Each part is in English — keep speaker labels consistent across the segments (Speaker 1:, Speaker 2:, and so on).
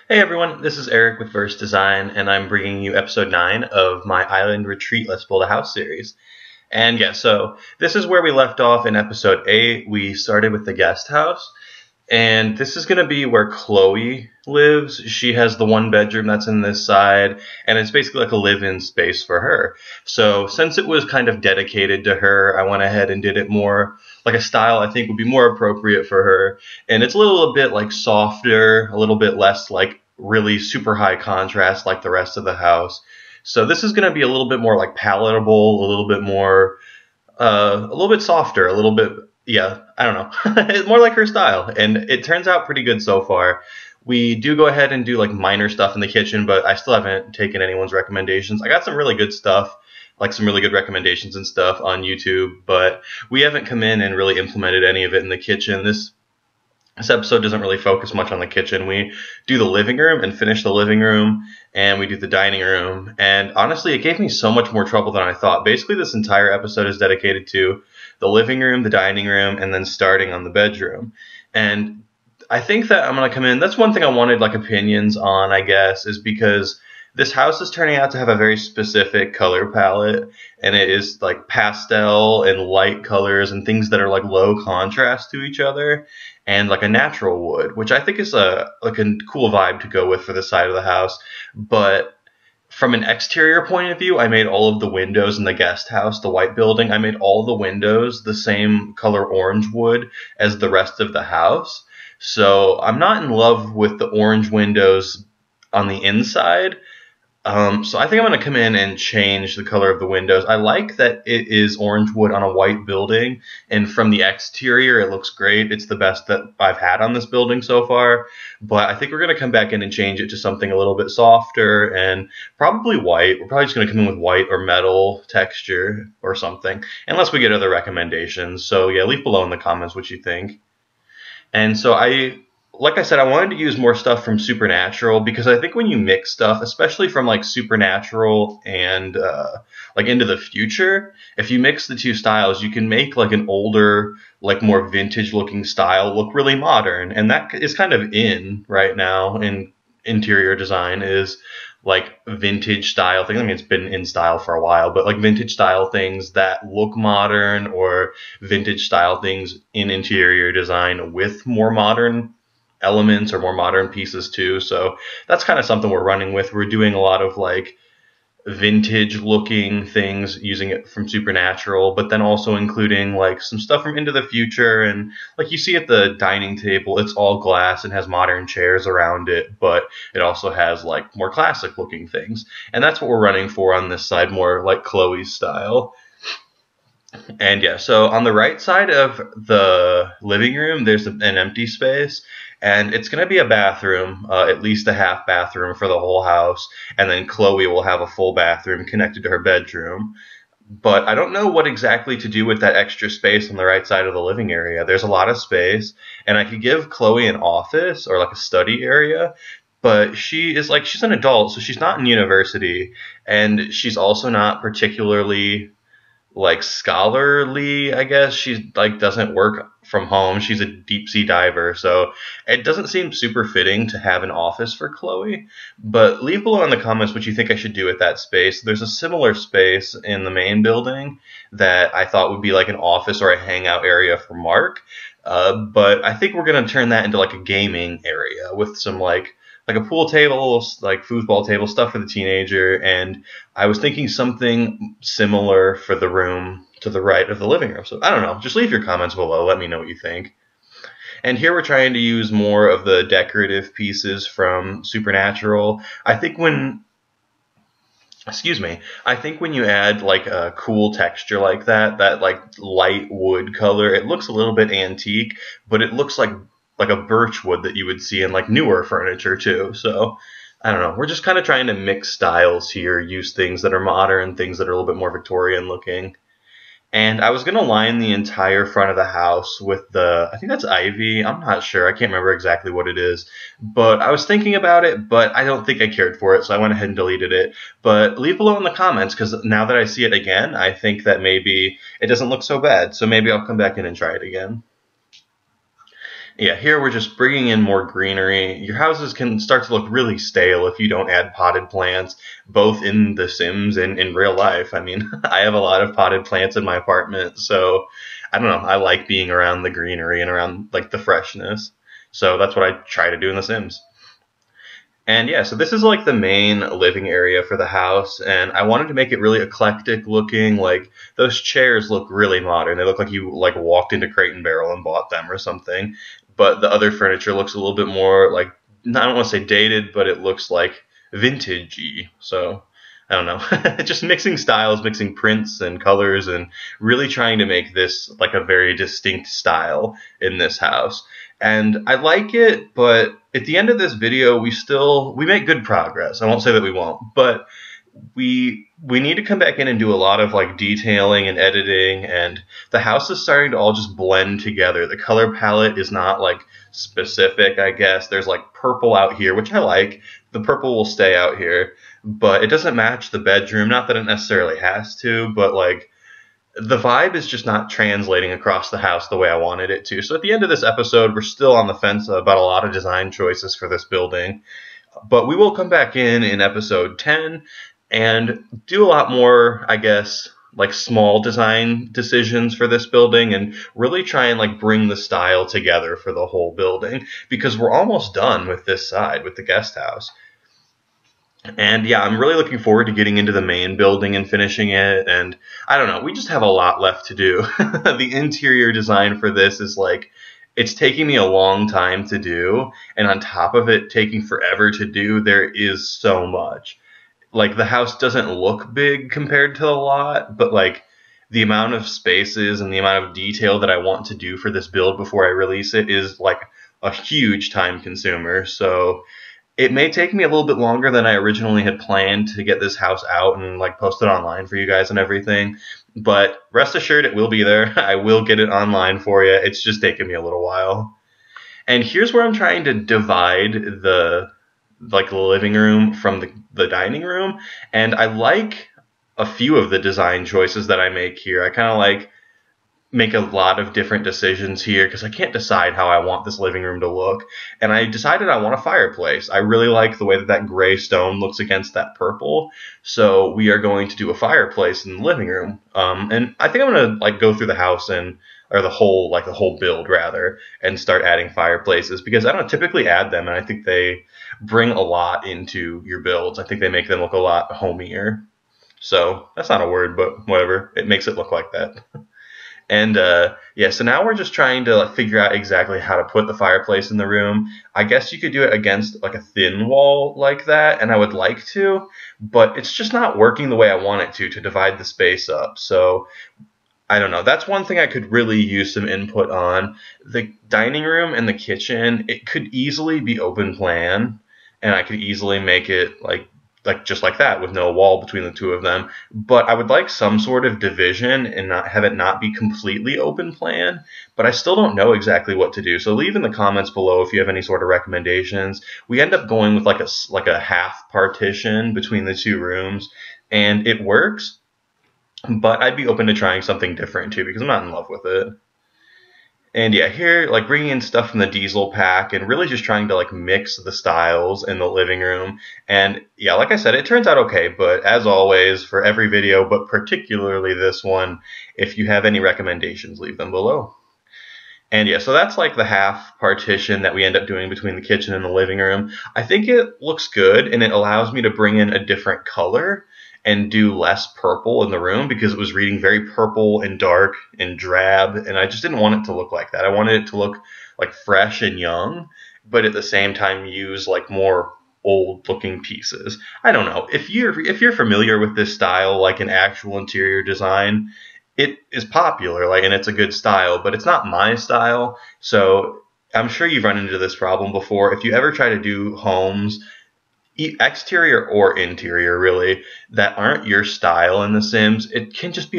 Speaker 1: Hey everyone, this is Eric with Verse Design, and I'm bringing you episode 9 of my Island Retreat Let's Build a House series. And yeah, so this is where we left off in episode 8. We started with the guest house, and this is going to be where Chloe lives. She has the one bedroom that's in this side, and it's basically like a live-in space for her. So since it was kind of dedicated to her, I went ahead and did it more like a style I think would be more appropriate for her. And it's a little bit like softer, a little bit less like really super high contrast like the rest of the house. So this is going to be a little bit more like palatable, a little bit more, a little bit softer, a little bit, yeah, I don't know. It's more like her style, and it turns out pretty good so far. We do go ahead and do like minor stuff in the kitchen, but I still haven't taken anyone's recommendations. I got some really good stuff, like some really good recommendations and stuff on YouTube, but we haven't come in and really implemented any of it in the kitchen. This episode doesn't really focus much on the kitchen. We do the living room and finish the living room, and we do the dining room. And honestly, it gave me so much more trouble than I thought. Basically, this entire episode is dedicated to the living room, the dining room, and then starting on the bedroom. And I think that I'm going to come in. That's one thing I wanted like opinions on, I guess, is because this house is turning out to have a very specific color palette, and it is like pastel and light colors and things that are like low contrast to each other, and like a natural wood, which I think is a cool vibe to go with for this side of the house. But from an exterior point of view, I made all of the windows in the guest house, the white building, I made all the windows the same color orange wood as the rest of the house. So I'm not in love with the orange windows on the inside. So I think I'm going to come in and change the color of the windows. I like that it is orange wood on a white building, and from the exterior it looks great. It's the best that I've had on this building so far, but I think we're going to come back in and change it to something a little bit softer and probably white. We're probably just going to come in with white or metal texture or something, unless we get other recommendations. So yeah, leave below in the comments what you think. And so like I said, I wanted to use more stuff from Supernatural, because I think when you mix stuff, especially from like Supernatural and like Into the Future, if you mix the two styles, you can make like an older, like more vintage looking style look really modern. And that is kind of in right now in interior design, is like vintage style things. I mean, it's been in style for a while, but like vintage style things that look modern, or vintage style things in interior design with more modern elements or more modern pieces too. So that's kind of something we're running with. We're doing a lot of like vintage looking things using it from Supernatural, but then also including like some stuff from Into the Future. And like you see at the dining table, it's all glass and has modern chairs around it, but it also has like more classic looking things. And that's what we're running for on this side, more like Chloe's style. And yeah, so on the right side of the living room, there's an empty space, and it's going to be a bathroom, at least a half bathroom for the whole house, and then Chloe will have a full bathroom connected to her bedroom. But I don't know what exactly to do with that extra space on the right side of the living area. There's a lot of space, and I could give Chloe an office or like a study area, but she's an adult, so she's not in university, and she's also not particularly like scholarly, I guess. She like doesn't work from home. She's a deep sea diver, so it doesn't seem super fitting to have an office for Chloe. But leave below in the comments what you think I should do with that space. There's a similar space in the main building that I thought would be like an office or a hangout area for Mark, but I think we're gonna turn that into like a gaming area with some like a pool table, like foosball table, stuff for the teenager. And I was thinking something similar for the room to the right of the living room. So I don't know. Just leave your comments below. Let me know what you think. And here we're trying to use more of the decorative pieces from Supernatural. I think when you add like a cool texture like that like light wood color, it looks a little bit antique, but it looks like a birch wood that you would see in like newer furniture too. So I don't know. We're just kind of trying to mix styles here, use things that are modern, things that are a little bit more Victorian looking. And I was going to line the entire front of the house with I think that's ivy. I'm not sure. I can't remember exactly what it is. But I was thinking about it, but I don't think I cared for it, so I went ahead and deleted it. But leave below in the comments, because now that I see it again, I think that maybe it doesn't look so bad. So maybe I'll come back in and try it again. Yeah, here we're just bringing in more greenery. Your houses can start to look really stale if you don't add potted plants, both in The Sims and in real life. I mean, I have a lot of potted plants in my apartment, so I don't know. I like being around the greenery and around like the freshness. So that's what I try to do in The Sims. And yeah, so this is like the main living area for the house, and I wanted to make it really eclectic looking. Like those chairs look really modern. They look like you like walked into Crate and Barrel and bought them or something. But the other furniture looks a little bit more like I don't want to say dated, but it looks like vintagey. So I don't know, just mixing styles, mixing prints and colors, and really trying to make this like a very distinct style in this house. And I like it, but at the end of this video, we make good progress. I won't say that we won't, but we need to come back in and do a lot of like detailing and editing, and the house is starting to all just blend together. The color palette is not like specific, I guess. There's like purple out here, which I like. The purple will stay out here, but it doesn't match the bedroom. Not that it necessarily has to, but like the vibe is just not translating across the house the way I wanted it to. So at the end of this episode, we're still on the fence about a lot of design choices for this building. But we will come back in episode 10 and do a lot more, I guess, like small design decisions for this building and really try and like bring the style together for the whole building, because we're almost done with this side, with the guest house. And yeah, I'm really looking forward to getting into the main building and finishing it. And I don't know, we just have a lot left to do. The interior design for this is like, it's taking me a long time to do. And on top of it taking forever to do, there is so much. Like the house doesn't look big compared to the lot, but like the amount of spaces and the amount of detail that I want to do for this build before I release it is like a huge time consumer. So it may take me a little bit longer than I originally had planned to get this house out and like post it online for you guys and everything. But rest assured, it will be there. I will get it online for you. It's just taking me a little while. And here's where I'm trying to divide the living room from the dining room. And I like a few of the design choices that I make here. I kind of like make a lot of different decisions here because I can't decide how I want this living room to look. And I decided I want a fireplace. I really like the way that that gray stone looks against that purple. So we are going to do a fireplace in the living room. And I think I'm going to like go through the house or the whole build rather, and start adding fireplaces because I don't typically add them. And I think they bring a lot into your builds. I think they make them look a lot homier. So that's not a word, but whatever. It makes it look like that. And yeah, so now we're just trying to like, figure out exactly how to put the fireplace in the room. I guess you could do it against like a thin wall like that, and I would like to, but it's just not working the way I want it to divide the space up. So I don't know. That's one thing I could really use some input on. The dining room and the kitchen, it could easily be open plan, and I could easily make it like just like that with no wall between the two of them. But I would like some sort of division and not have it not be completely open plan. But I still don't know exactly what to do. So leave in the comments below if you have any sort of recommendations. We end up going with like a half partition between the two rooms, and it works. But I'd be open to trying something different too because I'm not in love with it. And yeah, here, like bringing in stuff from the diesel pack and really just trying to like mix the styles in the living room. And yeah, like I said, it turns out okay. But as always, for every video, but particularly this one, if you have any recommendations, leave them below. And yeah, so that's like the half partition that we end up doing between the kitchen and the living room. I think it looks good, and it allows me to bring in a different color and do less purple in the room because it was reading very purple and dark and drab, and I just didn't want it to look like that. I wanted it to look like fresh and young, but at the same time use like more old looking pieces. I don't know. If you're familiar with this style, like an actual interior design, it is popular, like, and it's a good style, but it's not my style. So I'm sure you've run into this problem before. If you ever try to do homes, exterior or interior really, that aren't your style in The Sims, it can just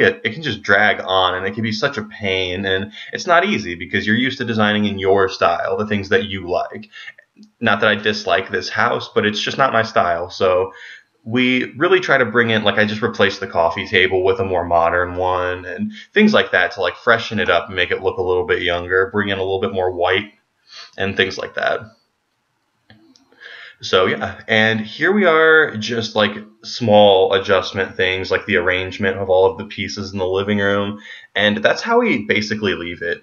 Speaker 1: drag on, and it can be such a pain, and it's not easy because you're used to designing in your style, the things that you like. Not that I dislike this house, but it's just not my style. So we really try to bring in, like I just replaced the coffee table with a more modern one and things like that to like freshen it up and make it look a little bit younger, bring in a little bit more white and things like that. So yeah, and here we are, just like small adjustment things, like the arrangement of all of the pieces in the living room, and that's how we basically leave it.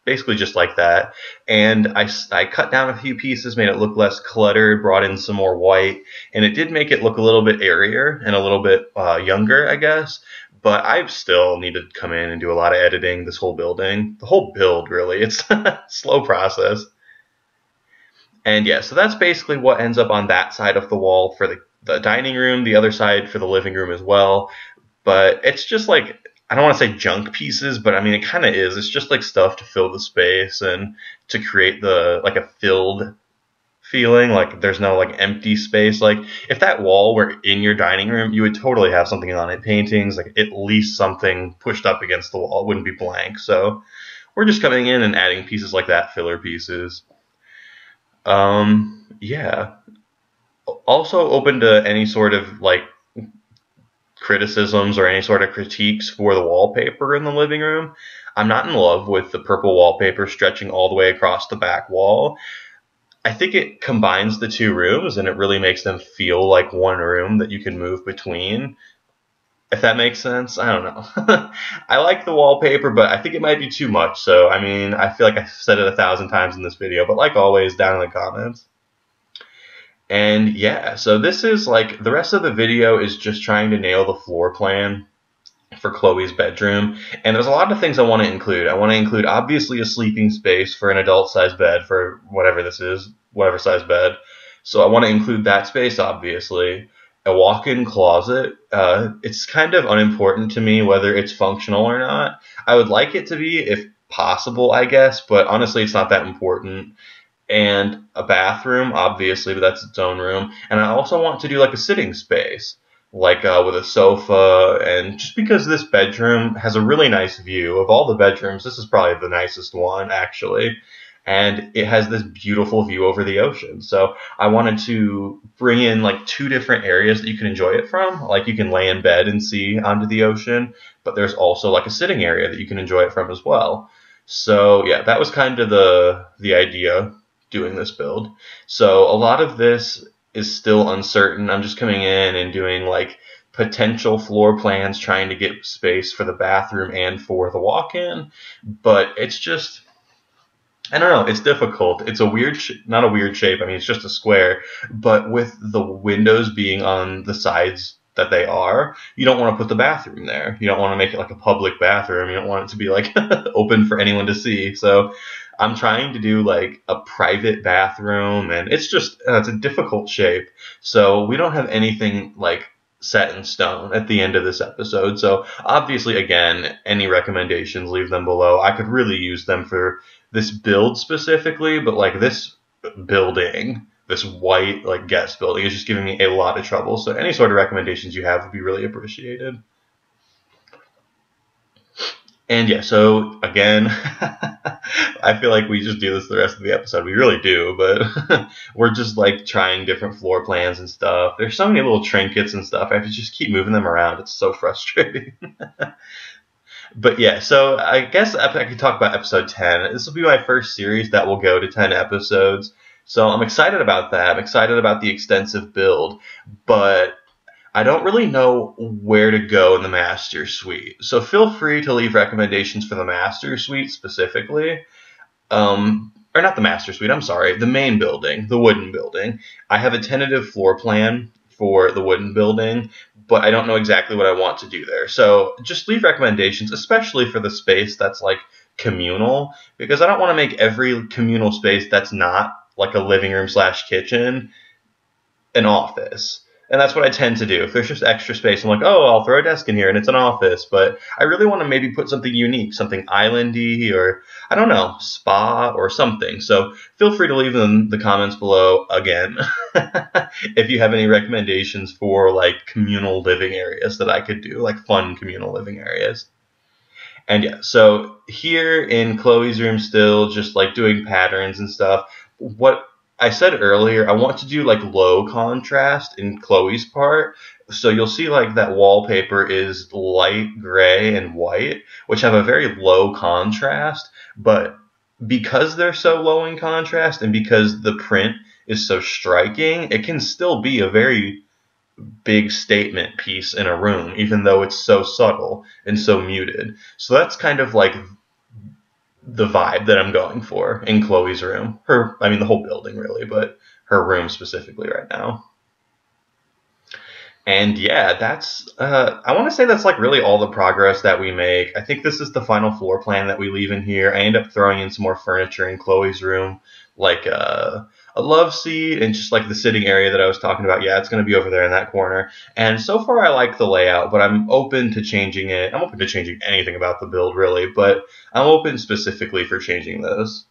Speaker 1: Basically just like that. And I cut down a few pieces, made it look less cluttered, brought in some more white, and it did make it look a little bit airier and a little bit younger, I guess. But I still need to come in and do a lot of editing this whole building. The whole build, really. It's a slow process. And yeah, so that's basically what ends up on that side of the wall for the dining room, the other side for the living room as well. But it's just like, I don't want to say junk pieces, but I mean, it kind of is. It's just like stuff to fill the space and to create like a filled feeling, like there's no like empty space. Like if that wall were in your dining room, you would totally have something on it, paintings, like at least something pushed up against the wall. It wouldn't be blank. So we're just coming in and adding pieces like that, filler pieces. Yeah. Also open to any sort of like criticisms or any sort of critiques for the wallpaper in the living room. I'm not in love with the purple wallpaper stretching all the way across the back wall. I think it combines the two rooms and it really makes them feel like one room that you can move between. If that makes sense, I don't know. I like the wallpaper, but I think it might be too much. So, I mean, I feel like I've said it 1,000 times in this video, but like always, down in the comments. And yeah, so this is like, the rest of the video is just trying to nail the floor plan for Chloe's bedroom. And there's a lot of things I want to include. I want to include obviously a sleeping space for an adult size bed for whatever this is, whatever size bed. So I want to include that space, obviously. A walk-in closet. It's kind of unimportant to me whether it's functional or not. I would like it to be if possible, I guess, but honestly it's not that important. And a bathroom, obviously, but that's its own room. And I also want to do like a sitting space, like with a sofa. And just because this bedroom has a really nice view of all the bedrooms, this is probably the nicest one, actually. And it has this beautiful view over the ocean. So I wanted to bring in like 2 different areas that you can enjoy it from. Like you can lay in bed and see onto the ocean, but there's also like a sitting area that you can enjoy it from as well. So yeah, that was kind of the idea doing this build. So a lot of this is still uncertain. I'm just coming in and doing like potential floor plans, trying to get space for the bathroom and for the walk-in. But it's just, I don't know, it's difficult. It's a weird, not a weird shape. I mean, it's just a square, but with the windows being on the sides that they are, you don't want to put the bathroom there. You don't want to make it like a public bathroom. You don't want it to be like open for anyone to see. So I'm trying to do like a private bathroom, and it's just, it's a difficult shape. So we don't have anything like set in stone at the end of this episode. So obviously, again, any recommendations, leave them below. I could really use them for this build specifically, but like this building, this white like guest building is just giving me a lot of trouble. So any sort of recommendations you have would be really appreciated. And yeah, so again, I feel like we just do this the rest of the episode. We really do, but we're just like trying different floor plans and stuff. There's so many little trinkets and stuff. I have to just keep moving them around. It's so frustrating. But yeah, so I guess I could talk about episode 10. This will be my first series that will go to 10 episodes. So I'm excited about that. I'm excited about the extensive build, but I don't really know where to go in the Master Suite. So feel free to leave recommendations for the Master Suite specifically. Or not the Master Suite, I'm sorry. The main building, the wooden building. I have a tentative floor plan for the wooden building, but I don't know exactly what I want to do there. So just leave recommendations, especially for the space that's like communal, because I don't want to make every communal space that's not like a living room / kitchen an office. And that's what I tend to do. If there's just extra space, I'm like, oh, I'll throw a desk in here and it's an office. But I really want to maybe put something unique, something islandy, or I don't know, spa or something. So feel free to leave them in the comments below again if you have any recommendations for like communal living areas that I could do, like fun communal living areas. And yeah, so here in Chloe's room still, just like doing patterns and stuff. What I said earlier, I want to do like low contrast in Chloe's part. So you'll see like that wallpaper is light gray and white, which have a very low contrast. But because they're so low in contrast and because the print is so striking, it can still be a very big statement piece in a room, even though it's so subtle and so muted. So that's kind of like the vibe that I'm going for in Chloe's room. The whole building really, but her room specifically right now. And yeah, I want to say that's like really all the progress that we make. I think this is the final floor plan that we leave in here. I end up throwing in some more furniture in Chloe's room, like a love seat and just like the sitting area that I was talking about. Yeah, it's going to be over there in that corner. And so far I like the layout, but I'm open to changing it. I'm open to changing anything about the build really, but I'm open specifically for changing those.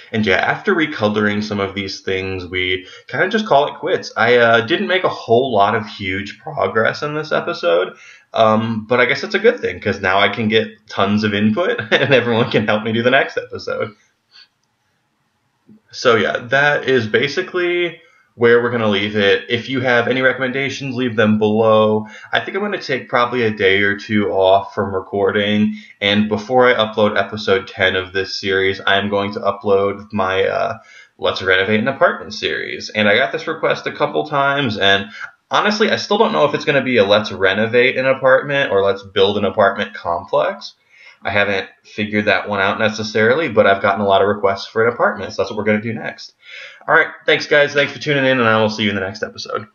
Speaker 1: And yeah, after recoloring some of these things, we kind of just call it quits. I didn't make a whole lot of huge progress in this episode, but I guess it's a good thing because now I can get tons of input and everyone can help me do the next episode. So yeah, that is basically where we're going to leave it. If you have any recommendations, leave them below. I think I'm going to take probably a day or two off from recording. And before I upload episode 10 of this series, I'm going to upload my Let's Renovate an Apartment series. And I got this request a couple times. And honestly, I still don't know if it's going to be a Let's Renovate an Apartment or Let's Build an Apartment complex. I haven't figured that one out necessarily, but I've gotten a lot of requests for an apartment, so that's what we're going to do next. All right, thanks, guys. Thanks for tuning in, and I will see you in the next episode.